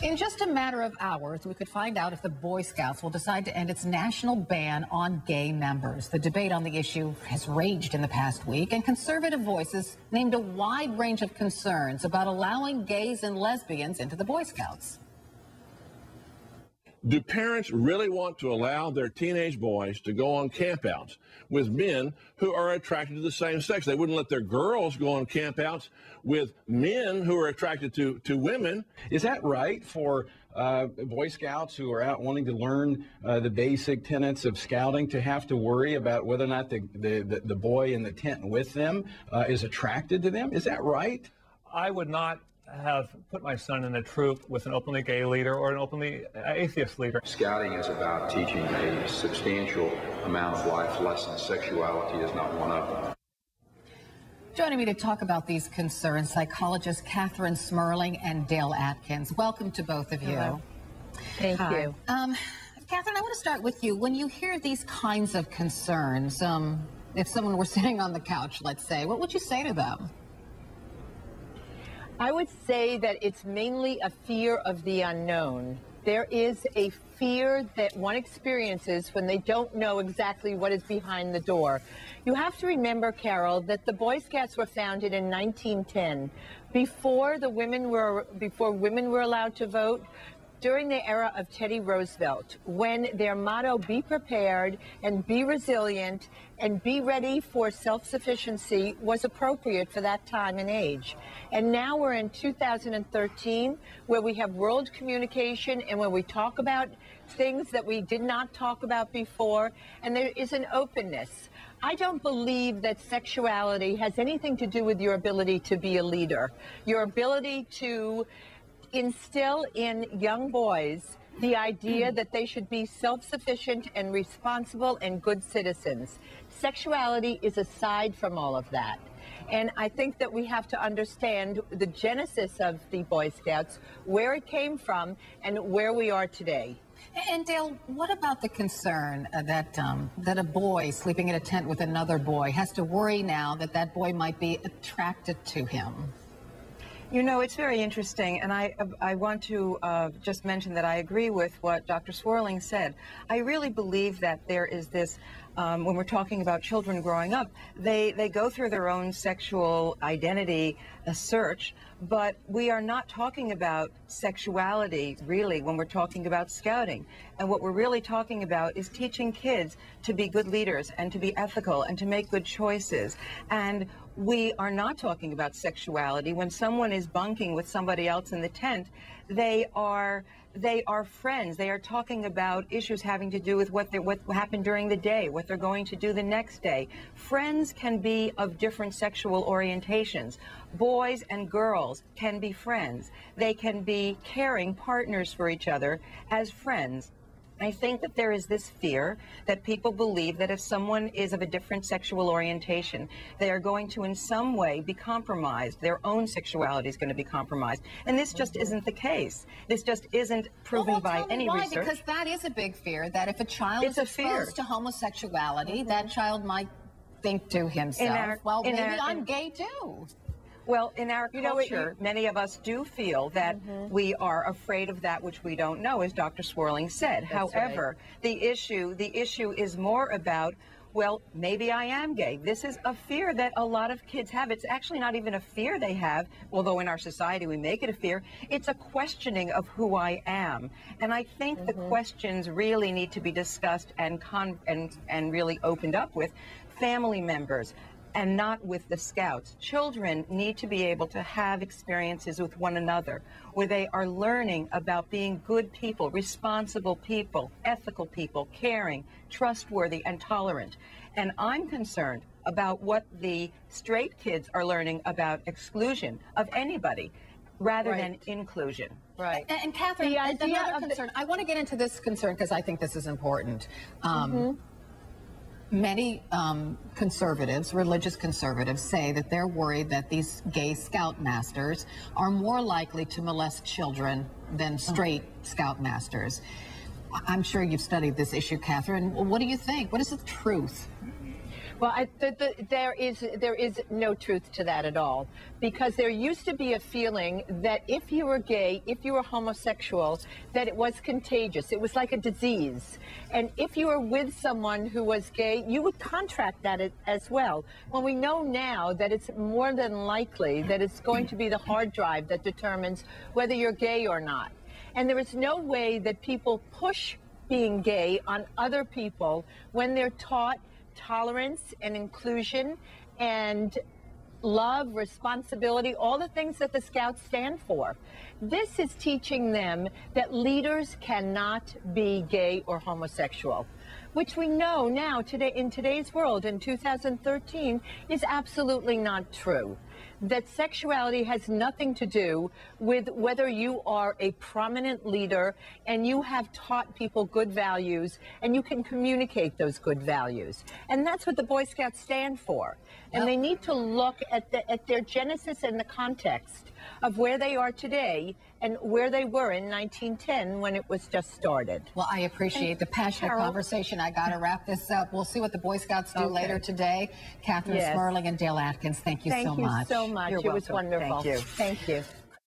In just a matter of hours, we could find out if the Boy Scouts will decide to end its national ban on gay members. The debate on the issue has raged in the past week, and conservative voices named a wide range of concerns about allowing gays and lesbians into the Boy Scouts. Do parents really want to allow their teenage boys to go on campouts with men who are attracted to the same sex? They wouldn't let their girls go on campouts with men who are attracted to women. Is that right for Boy Scouts who are out wanting to learn the basic tenets of scouting to have to worry about whether or not the boy in the tent with them is attracted to them? Is that right? I would not have put my son in a troop with an openly gay leader or an openly atheist leader. Scouting is about teaching a substantial amount of life lessons. Sexuality is not one of them. Joining me to talk about these concerns, psychologists Catherine Smerling and Dale Atkins. Welcome to both of you. Hello. Thank you. Catherine, I want to start with you. When you hear these kinds of concerns, if someone were sitting on the couch, let's say, what would you say to them? I would say that it's mainly a fear of the unknown. There is a fear that one experiences when they don't know exactly what is behind the door. You have to remember, Carol, that the Boy Scouts were founded in 1910, before women were allowed to vote, during the era of Teddy Roosevelt, when their motto, be prepared and be resilient and be ready for self-sufficiency, was appropriate for that time and age. And now we're in 2013, where we have world communication and where we talk about things that we did not talk about before, and there is an openness. I don't believe that sexuality has anything to do with your ability to be a leader, your ability to instill in young boys the idea that they should be self-sufficient and responsible and good citizens. Sexuality is aside from all of that. And I think that we have to understand the genesis of the Boy Scouts, where it came from, and where we are today. And Dale, what about the concern that a boy sleeping in a tent with another boy has to worry now that that boy might be attracted to him? You know, it's very interesting, and I want to just mention that I agree with what Dr. Smerling said. I really believe that there is this, when we're talking about children growing up, they go through their own sexual identity search, but we are not talking about sexuality, really, when we're talking about scouting. And what we're really talking about is teaching kids to be good leaders and to be ethical and to make good choices. And we are not talking about sexuality. When someone is bunking with somebody else in the tent, they are friends. They are talking about issues having to do with what happened during the day, what they're going to do the next day. Friends can be of different sexual orientations. Boys and girls can be friends. They can be caring partners for each other as friends. I think that there is this fear that people believe that if someone is of a different sexual orientation, they are going to in some way be compromised. Their own sexuality is going to be compromised. And this just isn't the case. This just isn't proven by any research. Because that is a big fear, that if a child is exposed to homosexuality, that child might think to himself, well, maybe I'm gay too. Well, in our culture, many of us do feel that we are afraid of that which we don't know, as Dr. Smerling said. However, the issue is more about, well, maybe I am gay. This is a fear that a lot of kids have. It's actually not even a fear they have, although in our society we make it a fear. It's a questioning of who I am. And I think the questions really need to be discussed and really opened up with family members, and not with the Scouts. Children need to be able to have experiences with one another where they are learning about being good people, responsible people, ethical people, caring, trustworthy, and tolerant. And I'm concerned about what the straight kids are learning about exclusion of anybody rather than inclusion. Right. And Catherine, another concern. I want to get into this concern because I think this is important. Many conservatives, religious conservatives, say that they're worried that these gay scoutmasters are more likely to molest children than straight scoutmasters. I'm sure you've studied this issue, Catherine. What do you think? What is the truth? Well, there is no truth to that at all, because there used to be a feeling that if you were gay, if you were homosexual, that it was contagious. It was like a disease. And if you were with someone who was gay, you would contract that as well. Well, we know now that it's more than likely that it's going to be the hard drive that determines whether you're gay or not. And there is no way that people push being gay on other people when they're taught tolerance and inclusion and love, responsibility, all the things that the Scouts stand for. This is teaching them that leaders cannot be gay or homosexual, which we know now today in today's world in 2013 is absolutely not true. That sexuality has nothing to do with whether you are a prominent leader and you have taught people good values and you can communicate those good values. And that's what the Boy Scouts stand for. And they need to look at their genesis and the context of where they are today and where they were in 1910 when it was just started. Well, I appreciate the passionate conversation. I got to wrap this up. We'll see what the Boy Scouts do later today. Catherine Smerling and Dale Atkins, thank you so much. Thank you so much. You're it was welcome. wonderful. Thank you. Thank you.